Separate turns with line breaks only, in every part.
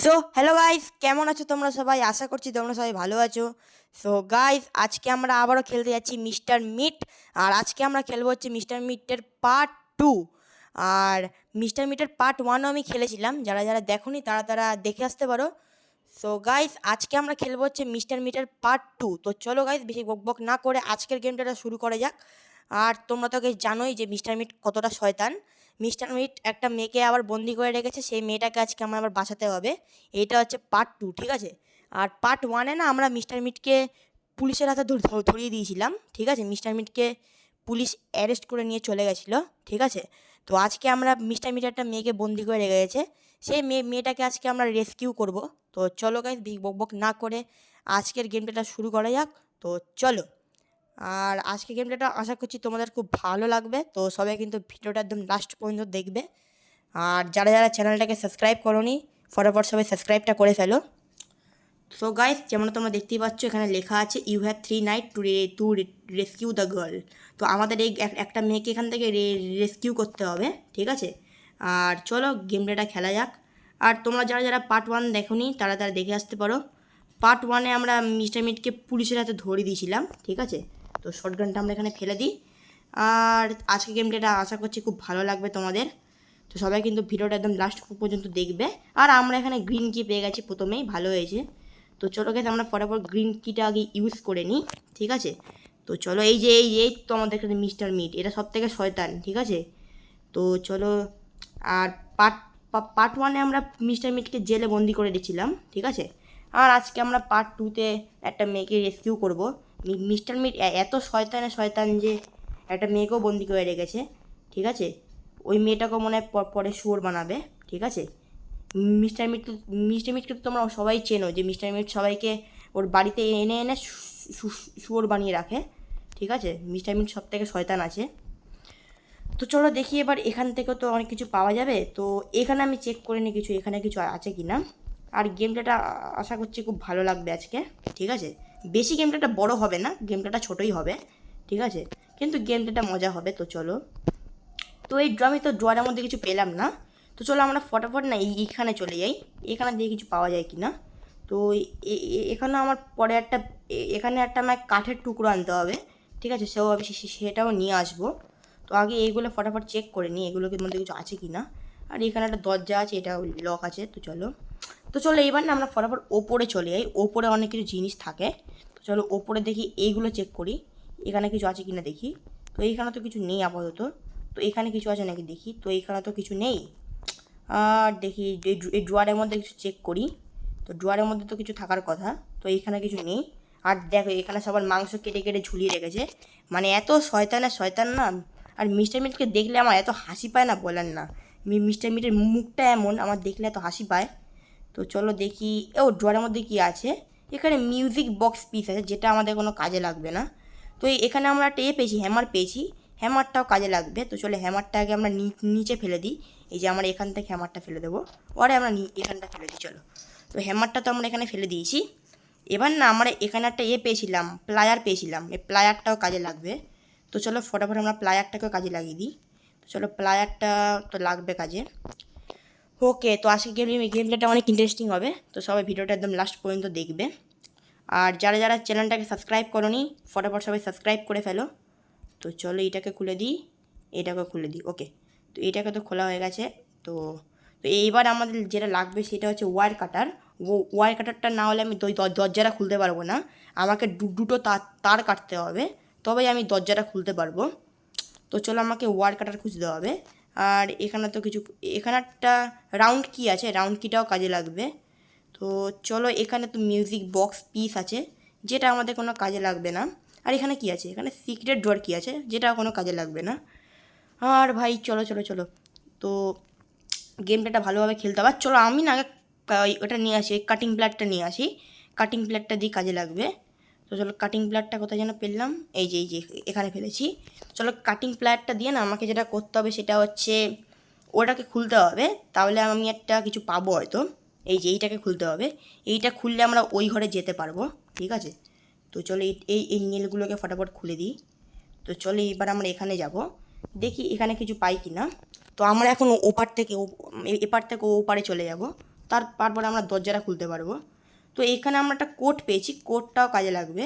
So hello guys, কেমন আছো তোমরা সবাই? আশা করছি তোমরা সবাই ভালো আছো। সো গাইস, আজকে আমরা আবারও খেলতে যাচ্ছি মিস্টার মিট। আর আজকে আমরা খেলবো হচ্ছে মিস্টার মিটের পার্ট 2। আর মিস্টার মিটের পার্ট 1ও আমি খেলেছিলাম, যারা যারা দেখোনি তারা তারা দেখে আসতে পারো। সো গাইস, আজকে আমরা খেলবো হচ্ছে মিস্টার মিটের পার্ট 2। তো চলো গাইস, বেশি বকবক না করে আজকের গেমটা শুরু করা যাক। আর তোমরা তো গাইস জানোই যে মিস্টার মিট কতটা শয়তান। মিস্টার মিট একটা মেয়েকে আবার বন্দি করে রেখেছে, সেই মেয়েটাকে আজকে আমার আবার বাঁচাতে হবে। এইটা হচ্ছে পার্ট 2, ঠিক আছে? আর পার্ট 1-এ না আমরা মিস্টার মিটকে পুলিশের হাতে ধরিয়ে দিয়েছিলাম, ঠিক আছে? মিস্টার মিটকে পুলিশ অ্যারেস্ট করে নিয়ে চলে গেছিলো, ঠিক আছে? তো আজকে আমরা মিস্টার মিট একটা মেয়েকে বন্দি করে রেখে গেছে, সেই মেয়েটাকে আজকে আমরা রেস্কিউ করব। তো চলো গাইস, বক না করে আজকের গেমটা শুরু করা যাক। তো চলো। আর আজকে গেমটা আশা করছি তোমাদের খুব ভালো লাগবে, তো সবাই কিন্তু ভিডিওটা একদম লাস্ট পর্যন্ত দেখবে। আর যারা যারা চ্যানেলটাকে সাবস্ক্রাইব করোনি, ফটাফট সবাই সাবস্ক্রাইবটা করে ফেলো। সো গাইস, যেমন তোমরা দেখতেই পাচ্ছ এখানে লেখা আছে you have 3 knight to rescue the girl. তো আমাদের এই একটা মেয়েকে এখান থেকে রেস্কিউ করতে হবে, ঠিক আছে? আর চলো গেমটা খেলা যাক। আর তোমরা যারা যারা পার্ট 1 দেখোনি তারা তারা দেখে আসতে পারো। পার্ট 1-এ আমরা মিস্টার মিটকে পুলিশের হাতে ধরে দিয়েছিলাম, ঠিক আছে? তো শর্টগানটা আমরা এখানে ফেলে দিই। আর আজকে গেমটা আশা করছি খুব ভালো লাগবে তোমাদের। তো সবাই কিন্তু ভিডিওটা একদম লাস্ট পর্যন্ত দেখবে। আর আমরা এখানে গ্রিন কি পেয়ে গেছি প্রথমেই, ভালো হয়েছে। তো চলো গেছে আমরা ফটাফট গ্রিন কিটা আগে ইউজ করে নিই, ঠিক আছে? তো চলো, এই যে এই তো আমাদের এখানে মিস্টার মিট, এটা সব থেকে শয়তান, ঠিক আছে? তো চলো। আর পার্ট 1-এ আমরা মিস্টার মিটকে জেলে বন্দি করে দিয়েছিলাম, ঠিক আছে? আর আজকে আমরা পার্ট 2-তে একটা মেয়েকে রেস্কিউ করব। মিস্টার মিট এত শয়তান যে একটা মেয়েকেও বন্দি করে রেখেছে, ঠিক আছে? ওই মেয়েটাকেও মনে হয় পরে শুয়োর বানাবে, ঠিক আছে? মিস্টার মিটকে তো তোমরা সবাই চেনো, যে মিস্টার মিট সবাইকে ওর বাড়িতে এনে এনে শুয়োর বানিয়ে রাখে, ঠিক আছে? মিস্টার মিট সব থেকে শয়তান আছে। তো চলো দেখি এবার এখান থেকেও তো অনেক কিছু পাওয়া যাবে। তো এখানে আমি চেক করে নিই কিছু এখানে কিছু আছে কি না। আর গেমটা আশা করছি খুব ভালো লাগবে আজকে, ঠিক আছে? বেশি গেমটা বড় হবে না, গেমটা ছোটোই হবে, ঠিক আছে? কিন্তু গেমটা মজা হবে। তো চলো। তো এই আমি তো ড্রয়ারের মধ্যে কিছু পেলাম না। তো চলো আমরা ফটাফট না এইখানে চলে যাই, এখানে দিয়ে কিছু পাওয়া যায় কি না। তো এখানে আমার পরে এখানে একটা আমার কাঠের টুকরো আনতে হবে, ঠিক আছে? আমি সেটাও নিয়ে আসবো। তো আগে এইগুলো ফটাফট চেক করে নিই এগুলোর মধ্যে কিছু আছে কি না। আর এখানে একটা দরজা আছে, এটা লক আছে। তো চলো এবার না আমরা ফটাফট ওপরে চলে যাই, ওপরে অনেক কিছু জিনিস থাকে। তো চলো ওপরে দেখি এইগুলো চেক করি, এখানে কিছু আছে কি না দেখি। তো এইখানে তো কিছু নেই আপাতত। তো এখানে কিছু আছে নাকি দেখি। তো এইখানে তো কিছু নেই। আর দেখি এই ড্রয়ারের মধ্যে কিছু চেক করি। তো ড্রয়ারের মধ্যে তো কিছু থাকার কথা। তো এইখানে কিছু নেই। আর দেখো এখানে সবার মাংস কেটে কেটে ঝুলিয়ে রেখেছে, মানে এত শয়তান না। আর মিস্টার মিটকে দেখলে আমার এত হাসি পায় না, বলেন না। মিস্টার মিটের মুখটা এমন, আমার দেখলে এত হাসি পায়। তো চলো দেখি ও ড্রয়ারের মধ্যে কি আছে। এখানে মিউজিক বক্স পিস আছে, যেটা আমাদের কোনো কাজে লাগবে না। তো এখানে আমরা একটা পেয়েছি, হ্যামার পেয়েছি। হ্যামারটাও কাজে লাগবে। তো চলে হ্যামারটাকে আমরা নিচে ফেলে দিই। এই যে আমরা এখান থেকে হ্যামারটা ফেলে দেবো, পরে আমরা এখানটা ফেলে দিই। চলো। তো হ্যামারটা তো আমরা এখানে ফেলে দিয়েছি। এবার না আমরা এখানে একটা পেয়েছিলাম, প্লায়ার পেয়েছিলাম, এই প্লায়ারটাও কাজে লাগবে। তো চলো ফটাফট আমরা প্লায়ারটাকেও কাজে লাগিয়ে দিই। তো চলো প্লায়ারটা তো লাগবে কাজে। ওকে, তো আজকে গেমটা অনেক ইন্টারেস্টিং হবে। তো সবাই ভিডিওটা একদম লাস্ট পর্যন্ত দেখবে। আর যারা যারা চ্যানেলটাকে সাবস্ক্রাইব করোনি ফটাফট সবাই সাবস্ক্রাইব করে ফেলো। তো চলো এটাকে খুলে দিই, এটাকে খুলে দিই। ওকে, তো এটাকে তো খোলা হয়ে গেছে। তো তো এইবার আমাদের যেটা লাগবে সেটা হচ্ছে ওয়্যার কাটার। ওয়্যার কাটারটা না হলে আমি দরজাটা খুলতে পারবো না। আমাকে দুটো তার কাটতে হবে, তবেই আমি দরজাটা খুলতে পারবো। তো চলো আমাকে ওয়্যার কাটার খুঁজতে হবে। আর এখানে তো কিছু, এখানে একটা রাউন্ড কি আছে, রাউন্ড কিটাও কাজে লাগবে। তো চলো এখানে তো মিউজিক বক্স পিস আছে, যেটা আমাদের কোনো কাজে লাগবে না। আর এখানে কি আছে, এখানে সিক্রেট ডোর কি আছে, যেটা কোনো কাজে লাগবে না। আর ভাই চলো চলো চলো, তো গেমটা ভালোভাবে খেলতে হবে। চলো আমি না আগে ওটা নিয়ে আসি, কাটিং প্লেটটা নিয়ে আসি। কাটিং প্লেটটা দিয়ে কাজে লাগবে। তো চলো কাটিং প্লেটটা কোথায় যেন পেলাম, এই যে এখানে ফেলেছি। চলো কাটিং প্লেটটা দিয়ে না আমাকে যেটা করতে হবে সেটা হচ্ছে ওটাকে খুলতে হবে, তাহলে আমি একটা কিছু পাবো হয়তো। এই যে এইটাকে খুলতে হবে, এইটা খুললে আমরা ওই ঘরে যেতে পারবো, ঠিক আছে? তো চলো এই নীলগুলোকে ফটাফট খুলে দিই। তো চলো এবার আমরা এখানে যাব, দেখি এখানে কিছু পাই কি না। তো আমরা এখন এপার থেকে ওপারে চলে যাব। তো তারপরে আমরা দরজাটা খুলতে পারবো। তো এখানে আমরা একটা কোড পেয়েছি, কোডটাও কাজে লাগবে।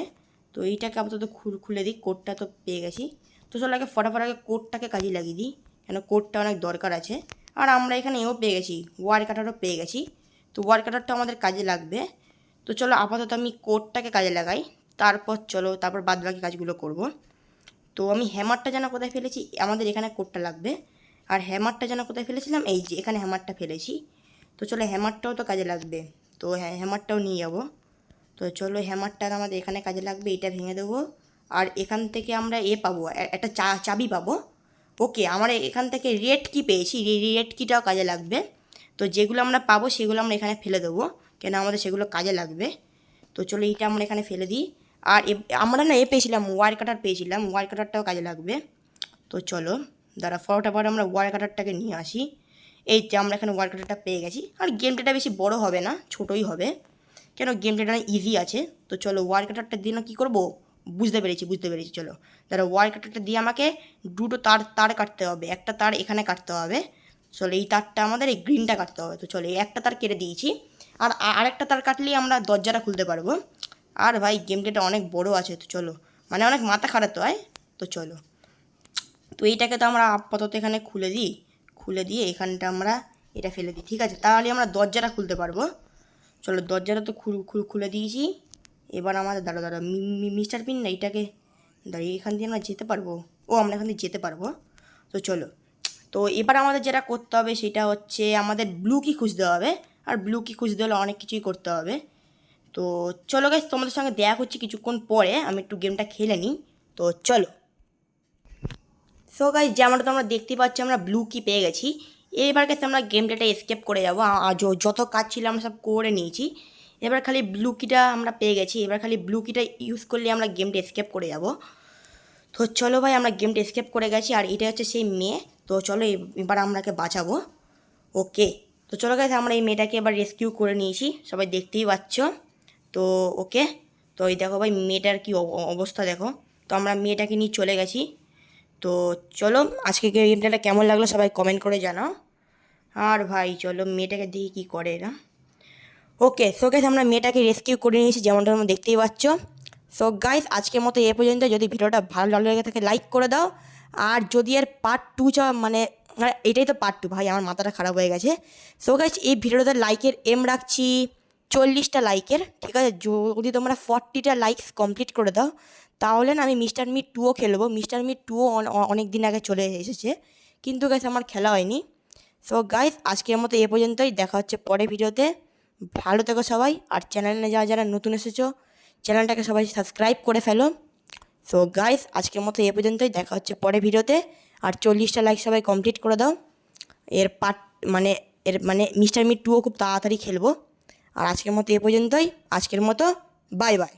তো এইটাকে আপাতত খুলে দিই, কোডটা তো পেয়ে গেছি। তো চলো আগে ফটাফট আগে কোডটাকে কাজে লাগিয়ে দিই, কেন কোডটা অনেক দরকার আছে। আর আমরা এখানে এও পেয়ে গেছি, ওয়ার কাটারও পেয়ে গেছি। তো ওয়ার কাটারটা আমাদের কাজে লাগবে। তো চলো আপাতত আমি কোডটাকে কাজে লাগাই, তারপর বাদবাকি কাজগুলো করব। তো আমি হ্যামারটা যেন কোথায় ফেলেছি, আমাদের এখানে কোডটা লাগবে। আর হ্যামারটা যেন কোথায় ফেলেছিলাম, এই যে এখানে হ্যামারটা ফেলেছি। তো চলো হ্যামারটাও তো কাজে লাগবে, তো হ্যাঁ হ্যামারটাও নিয়ে যাবো। তো চলো হ্যামারটা আমাদের এখানে কাজে লাগবে, এটা ভেঙে দেবো। আর এখান থেকে আমরা পাবো, একটা চাবি পাবো। ওকে, আমরা এখান থেকে রেড কি পেয়েছি, রেড কিটাও কাজে লাগবে। তো যেগুলো আমরা পাবো সেগুলো আমরা এখানে ফেলে দেবো, কেন আমাদের সেগুলো কাজে লাগবে। তো চলো এইটা আমরা এখানে ফেলে দিই। আর আমরা না পেয়েছিলাম, ওয়ার কাটার পেয়েছিলাম, ওয়ার কাটারটাও কাজে লাগবে। তো চলো ফটাফট আমরা ওয়ার কাটারটাকে নিয়ে আসি। এই যে আমরা এখানে ওয়ার কাটারটা পেয়ে গেছি। আর গেমটা বেশি বড় হবে না, ছোটোই হবে, কেন গেমটা ইজি আছে। তো চলো ওয়ার কাটারটা দিয়ে না কী করবো, বুঝতে পেরেছি। চলো ওয়ার কাটারটা দিয়ে আমাকে দুটো তার কাটতে হবে, একটা তার এখানে কাটতে হবে। চলো এই তারটা আমাদের এই গ্রিনটা কাটতে হবে। তো চলো এই একটা তার কেটে দিয়েছি, আর আরেকটা তার কাটলেই আমরা দরজাটা খুলতে পারবো। আর ভাই গেমটা অনেক বড় আছে, তো চলো মানে অনেক মাথা খারাপ হয়। তো চলো, তো এইটাকে তো আমরা আপাতত এখানে খুলে দিয়ে এখানটা আমরা এটা ফেলে দিই, ঠিক আছে? তাহলে আমরা দরজাটা খুলতে পারবো। চলো দরজাটা তো খুলে দিয়েছি। এবার আমাদের দাঁড়া মিস্টার পিন না, এইটাকে দাঁড়িয়ে এখান দিয়ে আমরা যেতে পারবো। ও, আমরা এখান দিয়ে যেতে পারবো। তো চলো, তো এবার আমাদের যেটা করতে হবে সেটা হচ্ছে আমাদের ব্লু কি খুঁজতে হবে। আর ব্লু কি খুঁজতে হলে অনেক কিছুই করতে হবে। তো চলো গাইস, তোমাদের সঙ্গে দেখা করছি কিছুক্ষণ পরে, আমি একটু গেমটা খেলে নিই। তো চলো। সো গাইস, যেমনটা তোমরা দেখতে পাচ্ছ আমরা ব্লু কি পেয়ে গেছি। এবার গেছে আমরা গেমটা এসকেপ করে যাবো, আর যত কাজ ছিল আমরা সব করে নিয়েছি। এবার খালি ব্লু কিটা আমরা পেয়ে গেছি, এবার খালি ব্লু কিটা ইউজ করলে আমরা গেমটা এসকেপ করে যাব। তো চলো ভাই, আমরা গেমটা এসকেপ করে গেছি, আর এটা হচ্ছে সেই মেয়ে। তো চলো এবার আমরাকে বাঁচাবো। ওকে, তো চলো গাইস, আমরা এই মেয়েটাকে এবার রেস্কিউ করে নিয়েছি, সবাই দেখতেই পাচ্ছ। তো ওকে, তো এই দেখো ভাই মেয়েটার কি অবস্থা দেখো। তো আমরা মেয়েটাকে নিয়ে চলে গেছি। তো চলো, আজকে গেমটা কেমন লাগলো সবাই কমেন্ট করে জানাও। আর ভাই চলো মেয়েটাকে দেখি কী করে এরা। ওকে, সো গাইস, আমরা মেয়েটাকে রেস্কিউ করে নিয়েছি, যেমনটা তোমরা দেখতেই পাচ্ছ। সো গাইস, আজকের মতো এ পর্যন্ত। যদি ভিডিওটা ভালো লেগে থাকে লাইক করে দাও। আর যদি এর পার্ট 2 মানে এটাই তো পার্ট 2, ভাই আমার মাথাটা খারাপ হয়ে গেছে। সো গাইস, এই ভিডিওটাতে লাইকের রাখছি 40টা লাইকের, ঠিক আছে? যদি তোমরা 40টা লাইকস কমপ্লিট করে দাও, তাহলে না আমি মিস্টার মিট 2ও খেলবো। মিস্টার মিট 2ও অনেক দিন আগে চলে এসেছে, কিন্তু গাইস আমার খেলা হয়নি। সো গাইস, আজকের মতো এ পর্যন্তই, দেখা হচ্ছে পরের ভিডিওতে। ভালো থেকো সবাই, আর চ্যানেলে যারা নতুন এসেছো চ্যানেলটাকে সবাই সাবস্ক্রাইব করে ফেলো। সো গাইস, আজকের মতো এ পর্যন্তই, দেখা হচ্ছে পরের ভিডিওতে। আর 40টা লাইক সবাই কমপ্লিট করে দাও। এর মিস্টার মিট 2ও খুব তাড়াতাড়ি খেলবো। আর আজকের মতো এ পর্যন্তই, আজকের মতো বাই বাই।